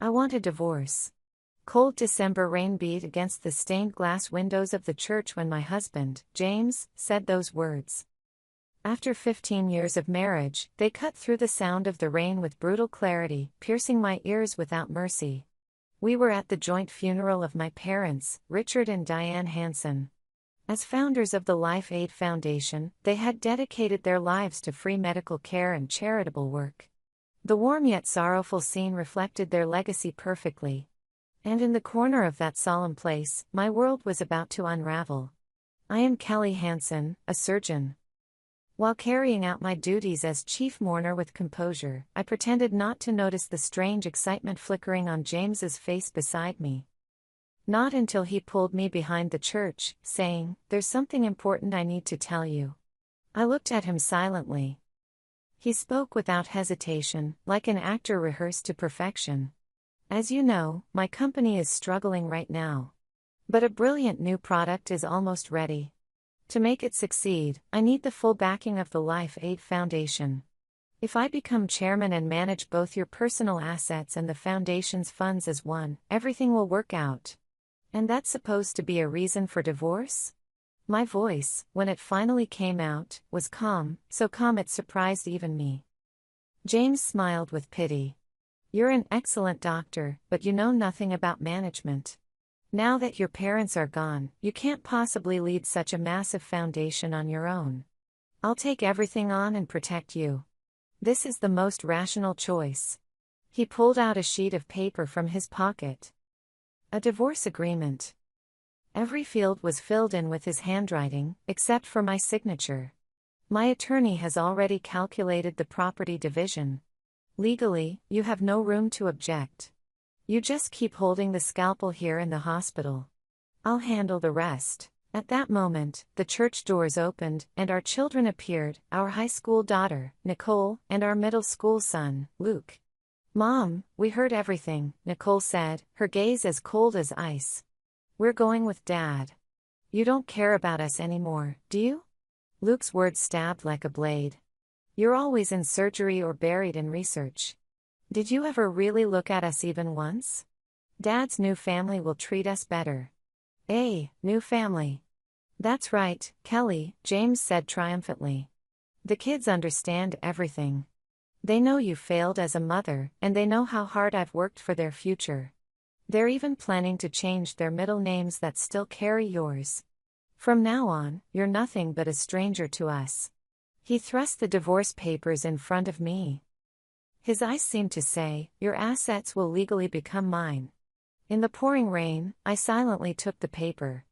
I want a divorce. Cold December rain beat against the stained glass windows of the church when my husband, James, said those words. After 15 years of marriage, they cut through the sound of the rain with brutal clarity, piercing my ears without mercy. We were at the joint funeral of my parents, Richard and Diane Hansen. As founders of the Life Aid Foundation, they had dedicated their lives to free medical care and charitable work. The warm yet sorrowful scene reflected their legacy perfectly. And in the corner of that solemn place, my world was about to unravel. I am Kelly Hansen, a surgeon. While carrying out my duties as chief mourner with composure, I pretended not to notice the strange excitement flickering on James's face beside me. Not until he pulled me behind the church, saying, "There's something important I need to tell you." I looked at him silently. He spoke without hesitation, like an actor rehearsed to perfection. "As you know, my company is struggling right now. But a brilliant new product is almost ready. To make it succeed, I need the full backing of the Life Aid Foundation. If I become chairman and manage both your personal assets and the foundation's funds as one, everything will work out. And that's supposed to be a reason for divorce?" My voice, when it finally came out, was calm, so calm it surprised even me. James smiled with pity. "You're an excellent doctor, but you know nothing about management. Now that your parents are gone, you can't possibly lead such a massive foundation on your own. I'll take everything on and protect you. This is the most rational choice." He pulled out a sheet of paper from his pocket. A divorce agreement. Every field was filled in with his handwriting, except for my signature. "My attorney has already calculated the property division. Legally, you have no room to object. You just keep holding the scalpel here in the hospital. I'll handle the rest." At that moment, the church doors opened, and our children appeared, our high school daughter, Nicole, and our middle school son, Luke. "Mom, we heard everything," Nicole said, her gaze as cold as ice. "We're going with Dad. You don't care about us anymore, do you?" Luke's words stabbed like a blade. "You're always in surgery or buried in research. Did you ever really look at us even once? Dad's new family will treat us better." New family. "That's right, Kelly," James said triumphantly. "The kids understand everything. They know you failed as a mother, and they know how hard I've worked for their future. They're even planning to change their middle names that still carry yours. From now on, you're nothing but a stranger to us." He thrust the divorce papers in front of me. His eyes seemed to say, "Your assets will legally become mine." In the pouring rain, I silently took the paper.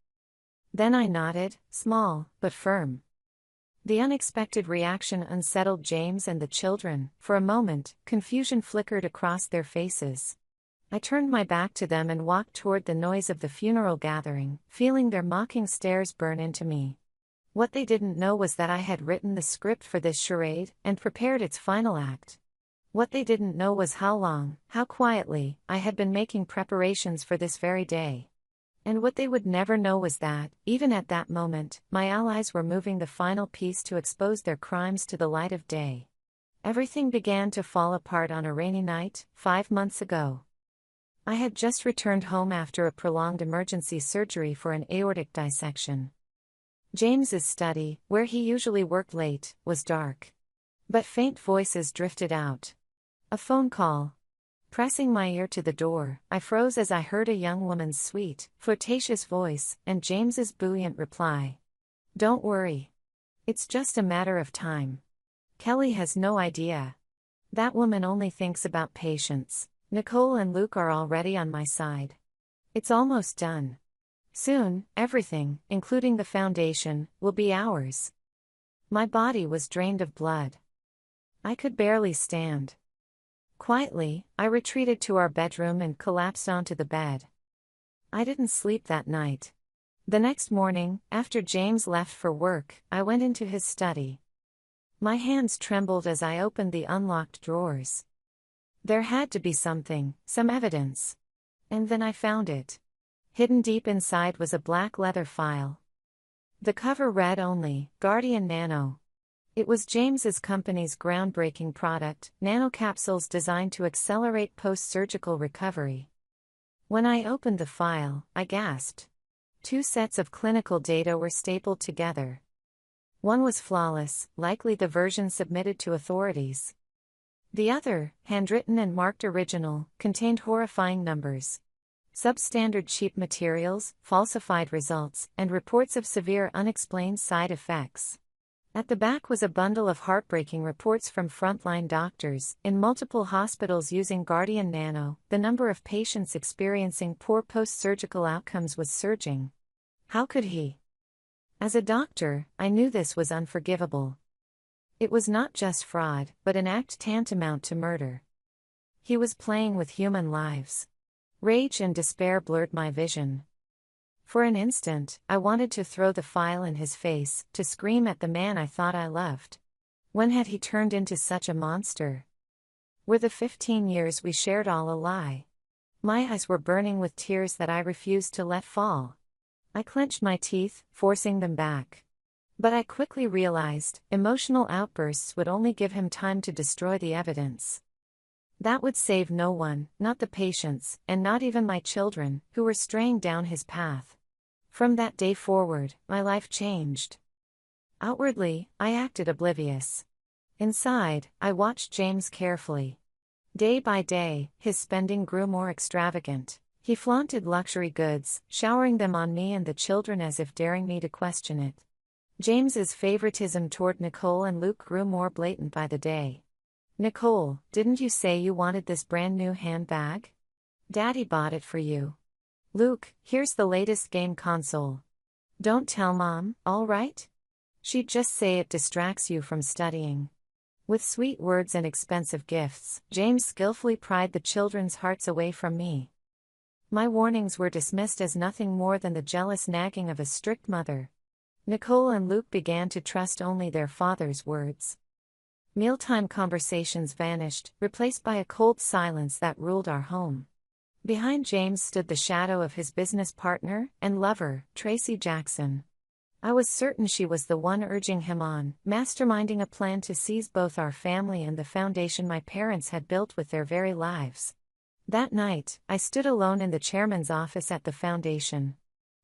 Then I nodded, small, but firm. The unexpected reaction unsettled James and the children. For a moment, confusion flickered across their faces. I turned my back to them and walked toward the noise of the funeral gathering, feeling their mocking stares burn into me. What they didn't know was that I had written the script for this charade, and prepared its final act. What they didn't know was how long, how quietly, I had been making preparations for this very day. And what they would never know was that, even at that moment, my allies were moving the final piece to expose their crimes to the light of day. Everything began to fall apart on a rainy night, 5 months ago. I had just returned home after a prolonged emergency surgery for an aortic dissection. James's study, where he usually worked late, was dark. But faint voices drifted out. A phone call. Pressing my ear to the door, I froze as I heard a young woman's sweet, flirtatious voice, and James's buoyant reply. "Don't worry. It's just a matter of time. Kelly has no idea. That woman only thinks about patience. Nicole and Luke are already on my side. It's almost done. Soon, everything, including the foundation, will be ours." My body was drained of blood. I could barely stand. Quietly, I retreated to our bedroom and collapsed onto the bed. I didn't sleep that night. The next morning, after James left for work, I went into his study. My hands trembled as I opened the unlocked drawers. There had to be something, some evidence. And then I found it. Hidden deep inside was a black leather file. The cover read only, "Guardian Nano." It was James's company's groundbreaking product, nanocapsules designed to accelerate post-surgical recovery. When I opened the file, I gasped. 2 sets of clinical data were stapled together. One was flawless, likely the version submitted to authorities. The other, handwritten and marked original, contained horrifying numbers. Substandard cheap materials, falsified results, and reports of severe unexplained side effects. At the back was a bundle of heartbreaking reports from frontline doctors in multiple hospitals using Guardian Nano. The number of patients experiencing poor post-surgical outcomes was surging. How could he? As a doctor, I knew this was unforgivable. It was not just fraud, but an act tantamount to murder. He was playing with human lives. Rage and despair blurred my vision. For an instant, I wanted to throw the file in his face, to scream at the man I thought I loved. When had he turned into such a monster? Were the 15 years we shared all a lie? My eyes were burning with tears that I refused to let fall. I clenched my teeth, forcing them back. But I quickly realized, emotional outbursts would only give him time to destroy the evidence. That would save no one, not the patients, and not even my children, who were straying down his path. From that day forward, my life changed. Outwardly, I acted oblivious. Inside, I watched James carefully. Day by day, his spending grew more extravagant. He flaunted luxury goods, showering them on me and the children as if daring me to question it. James's favoritism toward Nicole and Luke grew more blatant by the day. "Nicole, didn't you say you wanted this brand new handbag? Daddy bought it for you. Luke, here's the latest game console. Don't tell Mom, all right? She'd just say it distracts you from studying." With sweet words and expensive gifts, James skillfully pried the children's hearts away from me. My warnings were dismissed as nothing more than the jealous nagging of a strict mother. Nicole and Luke began to trust only their father's words. Mealtime conversations vanished, replaced by a cold silence that ruled our home. Behind James stood the shadow of his business partner and lover, Tracy Jackson. I was certain she was the one urging him on, masterminding a plan to seize both our family and the foundation my parents had built with their very lives. That night, I stood alone in the chairman's office at the foundation.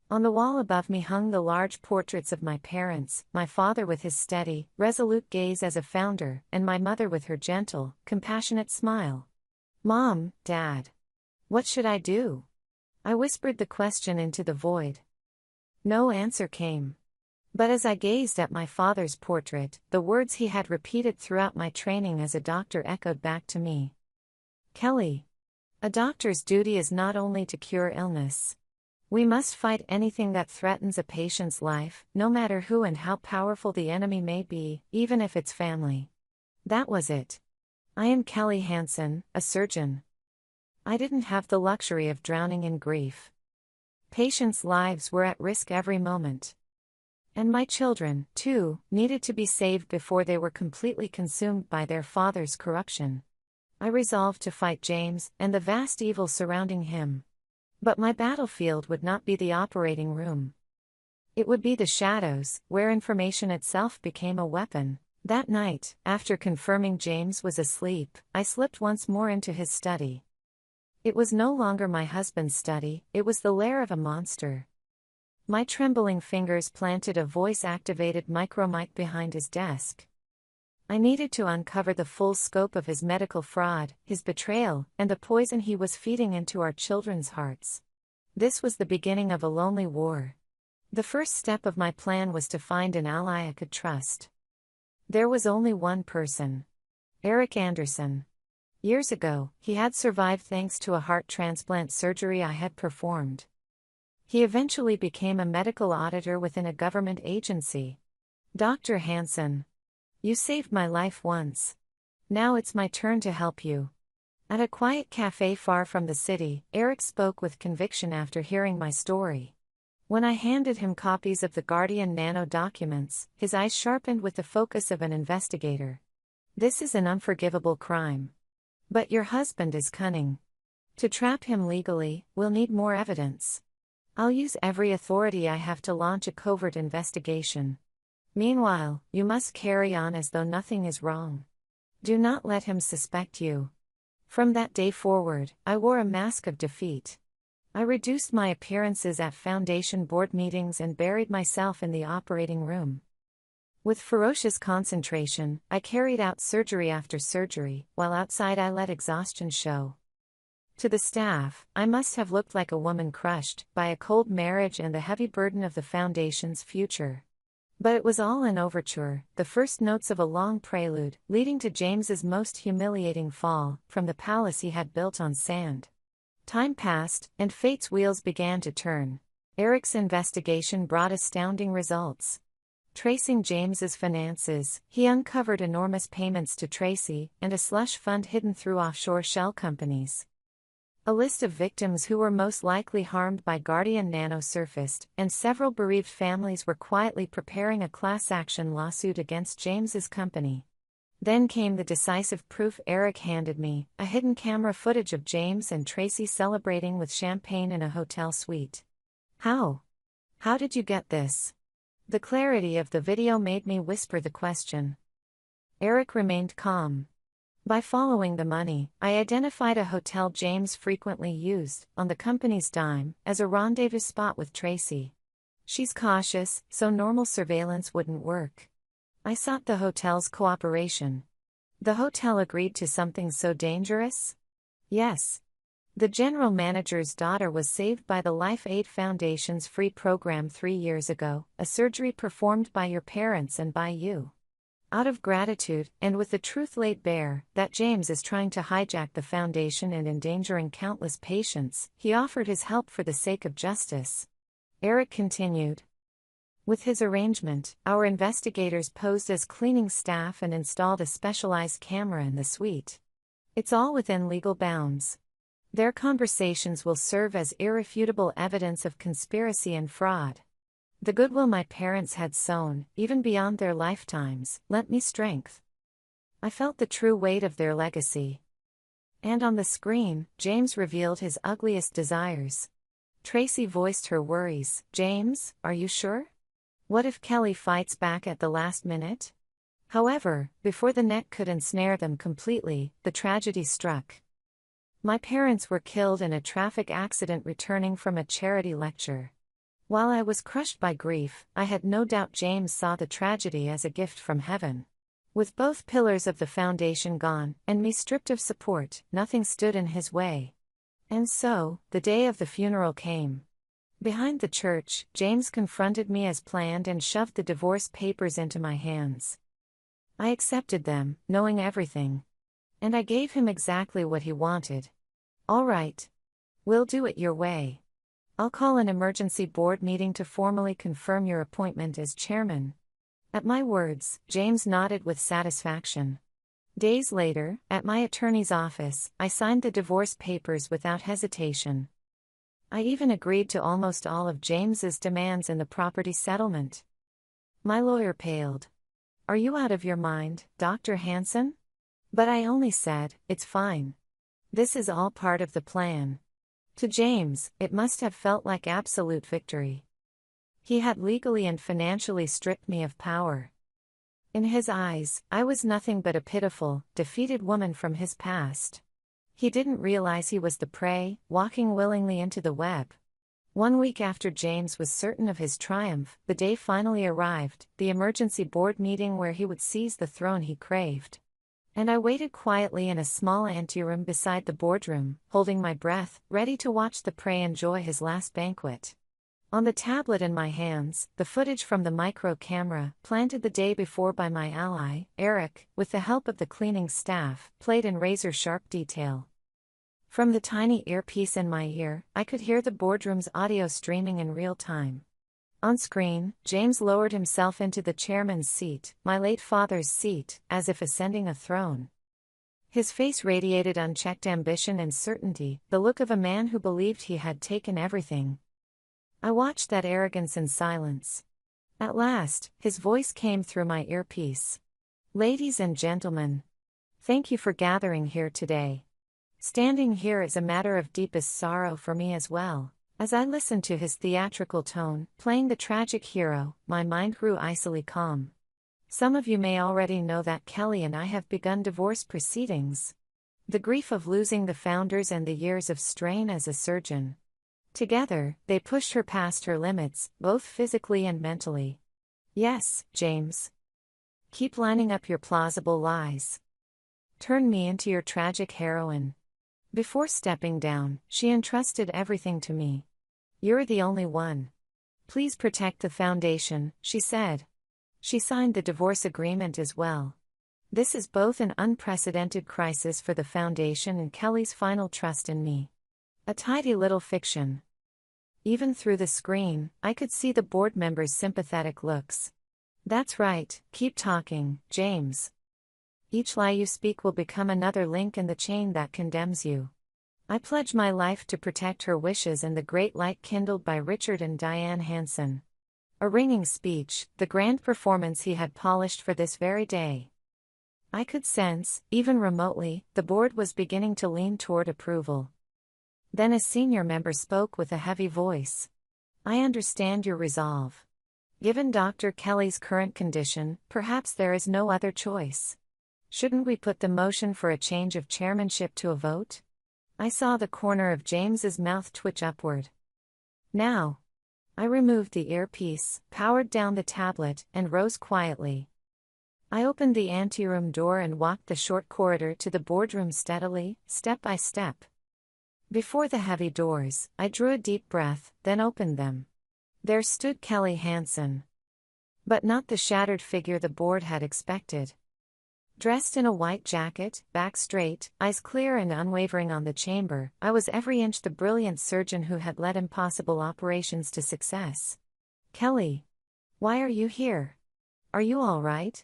On the wall above me hung the large portraits of my parents, my father with his steady, resolute gaze as a founder, and my mother with her gentle, compassionate smile. "Mom, Dad. What should I do?" I whispered the question into the void. No answer came. But as I gazed at my father's portrait, the words he had repeated throughout my training as a doctor echoed back to me. "Kelly, a doctor's duty is not only to cure illness. We must fight anything that threatens a patient's life, no matter who and how powerful the enemy may be, even if it's family." That was it. I am Kelly Hansen, a surgeon. I didn't have the luxury of drowning in grief. Patients' lives were at risk every moment. And my children, too, needed to be saved before they were completely consumed by their father's corruption. I resolved to fight James and the vast evil surrounding him. But my battlefield would not be the operating room. It would be the shadows, where information itself became a weapon. That night, after confirming James was asleep, I slipped once more into his study. It was no longer my husband's study, it was the lair of a monster. My trembling fingers planted a voice-activated micro-mic behind his desk. I needed to uncover the full scope of his medical fraud, his betrayal, and the poison he was feeding into our children's hearts. This was the beginning of a lonely war. The first step of my plan was to find an ally I could trust. There was only one person. Eric Anderson. Years ago, he had survived thanks to a heart transplant surgery I had performed. He eventually became a medical auditor within a government agency. "Dr. Hansen, you saved my life once. Now it's my turn to help you." At a quiet cafe far from the city, Eric spoke with conviction after hearing my story. When I handed him copies of the Guardian Nano documents, his eyes sharpened with the focus of an investigator. "This is an unforgivable crime. But your husband is cunning. To trap him legally, we'll need more evidence. I'll use every authority I have to launch a covert investigation. Meanwhile, you must carry on as though nothing is wrong. Do not let him suspect you. From that day forward, I wore a mask of defeat. I reduced my appearances at foundation board meetings and buried myself in the operating room. With ferocious concentration, I carried out surgery after surgery, while outside I let exhaustion show. To the staff, I must have looked like a woman crushed by a cold marriage and the heavy burden of the foundation's future. But it was all an overture, the first notes of a long prelude, leading to James's most humiliating fall, from the palace he had built on sand. Time passed, and fate's wheels began to turn. Eric's investigation brought astounding results. Tracing James's finances, he uncovered enormous payments to Tracy, and a slush fund hidden through offshore shell companies. A list of victims who were most likely harmed by Guardian Nano surfaced, and several bereaved families were quietly preparing a class action lawsuit against James's company. Then came the decisive proof Eric handed me, a hidden camera footage of James and Tracy celebrating with champagne in a hotel suite. How? How did you get this? The clarity of the video made me whisper the question. Eric remained calm. By following the money, I identified a hotel James frequently used, on the company's dime, as a rendezvous spot with Tracy. She's cautious, so normal surveillance wouldn't work. I sought the hotel's cooperation. The hotel agreed to something so dangerous? Yes. The general manager's daughter was saved by the Life Aid Foundation's free program 3 years ago, a surgery performed by your parents and by you. Out of gratitude, and with the truth laid bare, that James is trying to hijack the foundation and endangering countless patients, he offered his help for the sake of justice. Eric continued. With his arrangement, our investigators posed as cleaning staff and installed a specialized camera in the suite. It's all within legal bounds. Their conversations will serve as irrefutable evidence of conspiracy and fraud. The goodwill my parents had sown, even beyond their lifetimes, lent me strength. I felt the true weight of their legacy. And on the screen, James revealed his ugliest desires. Tracy voiced her worries. James, are you sure? What if Kelly fights back at the last minute? However, before the net could ensnare them completely, the tragedy struck. My parents were killed in a traffic accident returning from a charity lecture. While I was crushed by grief, I had no doubt James saw the tragedy as a gift from heaven. With both pillars of the foundation gone, and me stripped of support, nothing stood in his way. And so, the day of the funeral came. Behind the church, James confronted me as planned and shoved the divorce papers into my hands. I accepted them, knowing everything. And I gave him exactly what he wanted. All right. We'll do it your way. I'll call an emergency board meeting to formally confirm your appointment as chairman. At my words, James nodded with satisfaction. Days later, at my attorney's office, I signed the divorce papers without hesitation. I even agreed to almost all of James's demands in the property settlement. My lawyer paled. Are you out of your mind, Dr. Hanson? But I only said, it's fine. This is all part of the plan. To James, it must have felt like absolute victory. He had legally and financially stripped me of power. In his eyes, I was nothing but a pitiful, defeated woman from his past. He didn't realize he was the prey, walking willingly into the web. 1 week after James was certain of his triumph, the day finally arrived, the emergency board meeting where he would seize the throne he craved. And I waited quietly in a small anteroom beside the boardroom, holding my breath, ready to watch the prey enjoy his last banquet. On the tablet in my hands, the footage from the micro camera, planted the day before by my ally, Eric, with the help of the cleaning staff, played in razor-sharp detail. From the tiny earpiece in my ear, I could hear the boardroom's audio streaming in real time. On screen, James lowered himself into the chairman's seat, my late father's seat, as if ascending a throne. His face radiated unchecked ambition and certainty, the look of a man who believed he had taken everything. I watched that arrogance in silence. At last, his voice came through my earpiece. Ladies and gentlemen, thank you for gathering here today. Standing here is a matter of deepest sorrow for me as well. As I listened to his theatrical tone, playing the tragic hero, my mind grew icily calm. Some of you may already know that Kelly and I have begun divorce proceedings. The grief of losing the founders and the years of strain as a surgeon. Together, they pushed her past her limits, both physically and mentally. Yes, James. Keep lining up your plausible lies. Turn me into your tragic heroine. Before stepping down, she entrusted everything to me. You're the only one. Please protect the foundation, she said. She signed the divorce agreement as well. This is both an unprecedented crisis for the foundation and Kelly's final trust in me. A tidy little fiction. Even through the screen, I could see the board members' sympathetic looks. That's right, keep talking, James. Each lie you speak will become another link in the chain that condemns you. I pledge my life to protect her wishes and the great light kindled by Richard and Diane Hansen. A ringing speech, the grand performance he had polished for this very day. I could sense, even remotely, the board was beginning to lean toward approval. Then a senior member spoke with a heavy voice. I understand your resolve. Given Dr. Kelly's current condition, perhaps there is no other choice. Shouldn't we put the motion for a change of chairmanship to a vote? I saw the corner of James's mouth twitch upward. Now. I removed the earpiece, powered down the tablet, and rose quietly. I opened the anteroom door and walked the short corridor to the boardroom steadily, step by step. Before the heavy doors, I drew a deep breath, then opened them. There stood Kelly Hansen. But not the shattered figure the board had expected. Dressed in a white jacket, back straight, eyes clear and unwavering on the chamber, I was every inch the brilliant surgeon who had led impossible operations to success. Kelly. Why are you here? Are you all right?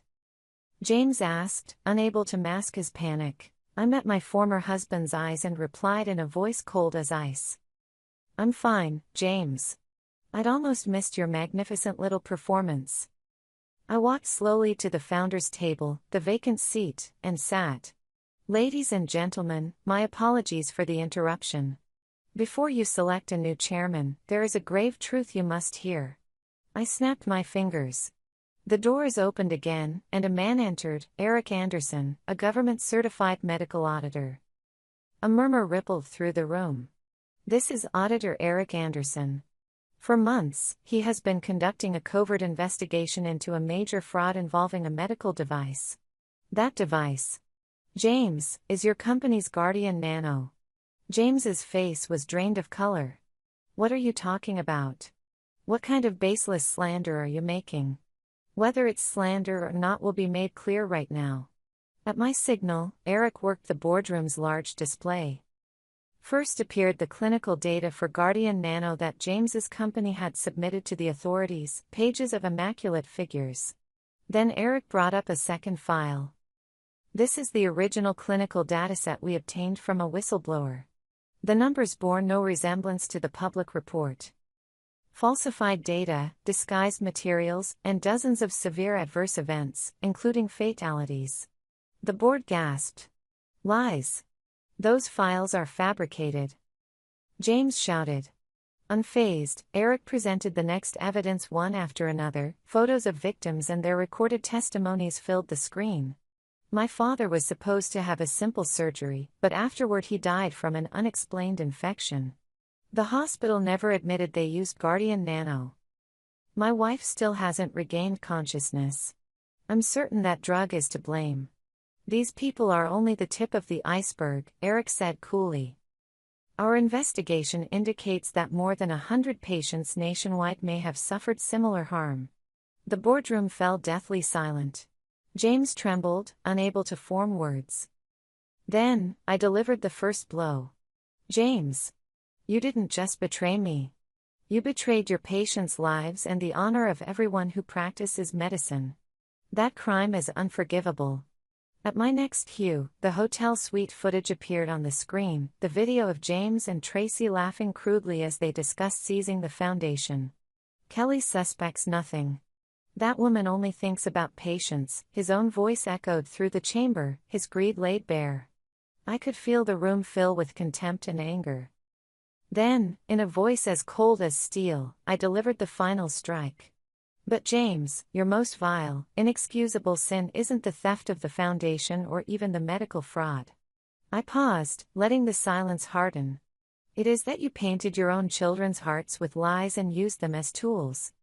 James asked, unable to mask his panic. I met my former husband's eyes and replied in a voice cold as ice. I'm fine, James. I'd almost missed your magnificent little performance. I walked slowly to the founder's table, the vacant seat, and sat. Ladies and gentlemen, my apologies for the interruption. Before you select a new chairman, there is a grave truth you must hear. I snapped my fingers. The doors opened again, and a man entered, Eric Anderson, a government-certified medical auditor. A murmur rippled through the room. This is Auditor Eric Anderson. For months, he has been conducting a covert investigation into a major fraud involving a medical device. That device, James, is your company's Guardian Nano. James's face was drained of color. What are you talking about? What kind of baseless slander are you making? Whether it's slander or not will be made clear right now. At my signal, Eric worked the boardroom's large display. First appeared the clinical data for Guardian Nano that James's company had submitted to the authorities, pages of immaculate figures. Then Eric brought up a second file. This is the original clinical dataset we obtained from a whistleblower. The numbers bore no resemblance to the public report. Falsified data, disguised materials, and dozens of severe adverse events, including fatalities. The board gasped. Lies. Those files are fabricated. James shouted. Unfazed, Eric presented the next evidence one after another. Photos of victims and their recorded testimonies filled the screen. My father was supposed to have a simple surgery, but afterward he died from an unexplained infection. The hospital never admitted they used Guardian Nano. My wife still hasn't regained consciousness. I'm certain that drug is to blame. These people are only the tip of the iceberg, Eric said coolly. Our investigation indicates that more than 100 patients nationwide may have suffered similar harm. The boardroom fell deathly silent. James trembled, unable to form words. Then, I delivered the first blow. James. You didn't just betray me. You betrayed your patients' lives and the honor of everyone who practices medicine. That crime is unforgivable. At my next cue, the hotel suite footage appeared on the screen, the video of James and Tracy laughing crudely as they discussed seizing the foundation. Kelly suspects nothing. That woman only thinks about patients, his own voice echoed through the chamber, his greed laid bare. I could feel the room fill with contempt and anger. Then, in a voice as cold as steel, I delivered the final strike. But James, your most vile, inexcusable sin isn't the theft of the foundation or even the medical fraud. I paused, letting the silence harden. It is that you painted your own children's hearts with lies and used them as tools.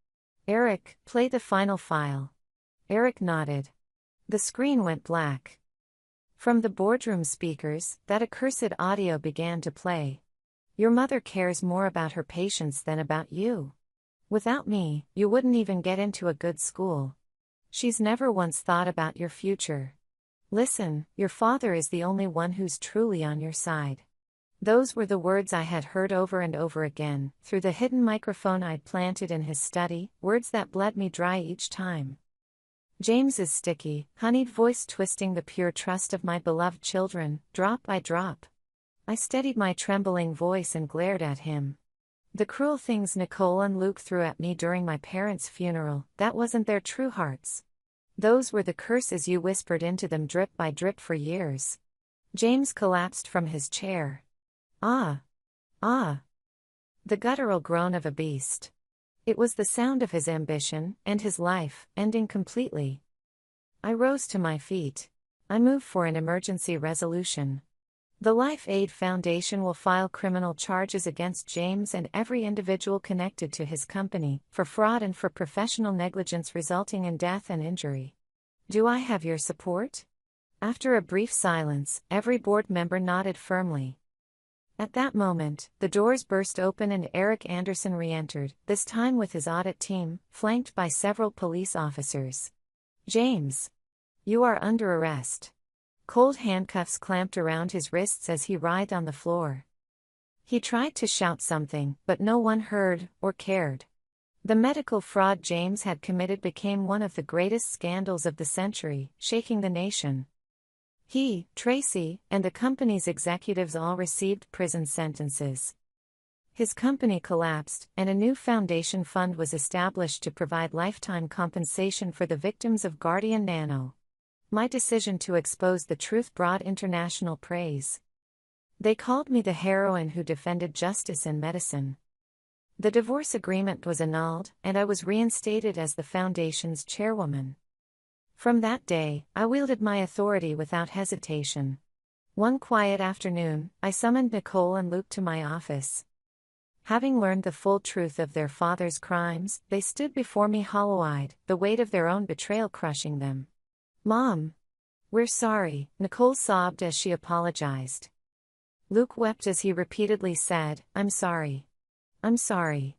Eric, play the final file. Eric nodded. The screen went black. From the boardroom speakers, that accursed audio began to play. Your mother cares more about her patients than about you. Without me, you wouldn't even get into a good school. She's never once thought about your future. Listen, your father is the only one who's truly on your side. Those were the words I had heard over and over again, through the hidden microphone I'd planted in his study, words that bled me dry each time. James's sticky, honeyed voice twisting the pure trust of my beloved children, drop by drop. I steadied my trembling voice and glared at him. The cruel things Nicole and Luke threw at me during my parents' funeral, that wasn't their true hearts. Those were the curses you whispered into them drip by drip for years. James collapsed from his chair. Ah! Ah! The guttural groan of a beast. It was the sound of his ambition, and his life, ending completely. I rose to my feet. I moved for an emergency resolution. The Life Aid Foundation will file criminal charges against James and every individual connected to his company, for fraud and for professional negligence resulting in death and injury. Do I have your support? After a brief silence, every board member nodded firmly. At that moment, the doors burst open and Eric Anderson re-entered, this time with his audit team, flanked by several police officers. James, you are under arrest. Cold handcuffs clamped around his wrists as he writhed on the floor. He tried to shout something, but no one heard, or cared. The medical fraud James had committed became one of the greatest scandals of the century, shaking the nation. He, Tracy, and the company's executives all received prison sentences. His company collapsed, and a new foundation fund was established to provide lifetime compensation for the victims of Guardian Nano. My decision to expose the truth brought international praise. They called me the heroine who defended justice in medicine. The divorce agreement was annulled, and I was reinstated as the foundation's chairwoman. From that day, I wielded my authority without hesitation. One quiet afternoon, I summoned Nicole and Luke to my office. Having learned the full truth of their father's crimes, they stood before me hollow-eyed, the weight of their own betrayal crushing them. Mom! We're sorry, Nicole sobbed as she apologized. Luke wept as he repeatedly said, I'm sorry. I'm sorry.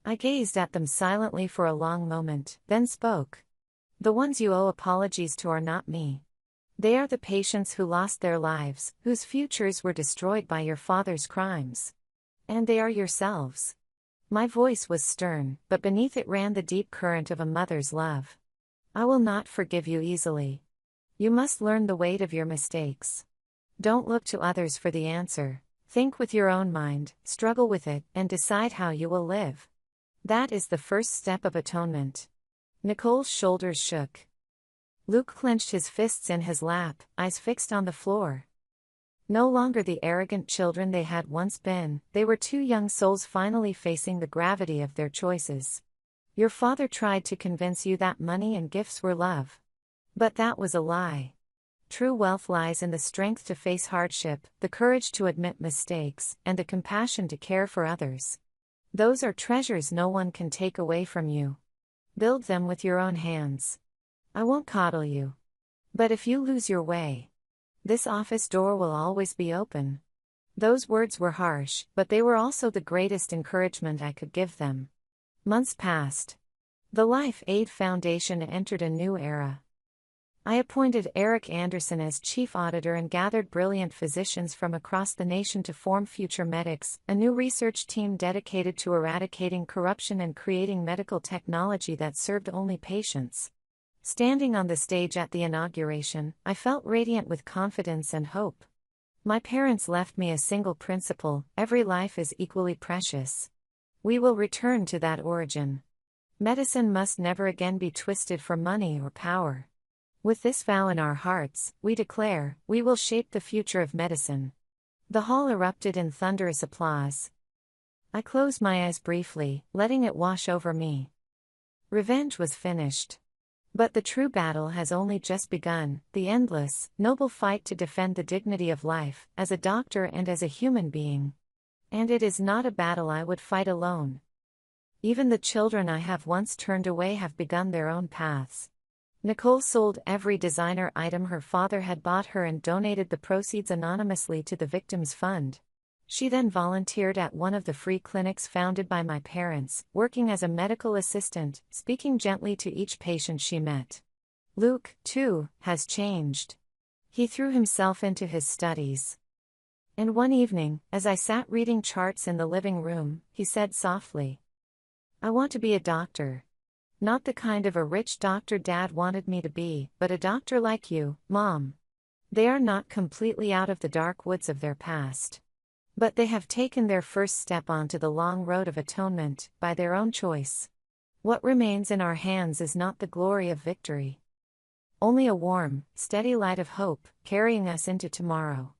I gazed at them silently for a long moment, then spoke. The ones you owe apologies to are not me. They are the patients who lost their lives, whose futures were destroyed by your father's crimes. And they are yourselves. My voice was stern, but beneath it ran the deep current of a mother's love. I will not forgive you easily. You must learn the weight of your mistakes. Don't look to others for the answer. Think with your own mind, struggle with it, and decide how you will live. That is the first step of atonement. Nicole's shoulders shook. Luke clenched his fists in his lap, eyes fixed on the floor. No longer the arrogant children they had once been, they were two young souls finally facing the gravity of their choices. Your father tried to convince you that money and gifts were love. But that was a lie. True wealth lies in the strength to face hardship, the courage to admit mistakes, and the compassion to care for others. Those are treasures no one can take away from you. Build them with your own hands. I won't coddle you. But if you lose your way, this office door will always be open. Those words were harsh, but they were also the greatest encouragement I could give them. Months passed. The Life Aid Foundation entered a new era. I appointed Eric Anderson as chief auditor and gathered brilliant physicians from across the nation to form Future Medics, a new research team dedicated to eradicating corruption and creating medical technology that served only patients. Standing on the stage at the inauguration, I felt radiant with confidence and hope. My parents left me a single principle: every life is equally precious. We will return to that origin. Medicine must never again be twisted for money or power. With this vow in our hearts, we declare, we will shape the future of medicine. The hall erupted in thunderous applause. I closed my eyes briefly, letting it wash over me. Revenge was finished. But the true battle has only just begun, the endless, noble fight to defend the dignity of life, as a doctor and as a human being. And it is not a battle I would fight alone. Even the children I have once turned away have begun their own paths. Nicole sold every designer item her father had bought her and donated the proceeds anonymously to the Victims Fund. She then volunteered at one of the free clinics founded by my parents, working as a medical assistant, speaking gently to each patient she met. Luke, too, has changed. He threw himself into his studies. And one evening, as I sat reading charts in the living room, he said softly, "I want to be a doctor. Not the kind of a rich doctor Dad wanted me to be, but a doctor like you, Mom." They are not completely out of the dark woods of their past. But they have taken their first step onto the long road of atonement, by their own choice. What remains in our hands is not the glory of victory. Only a warm, steady light of hope, carrying us into tomorrow.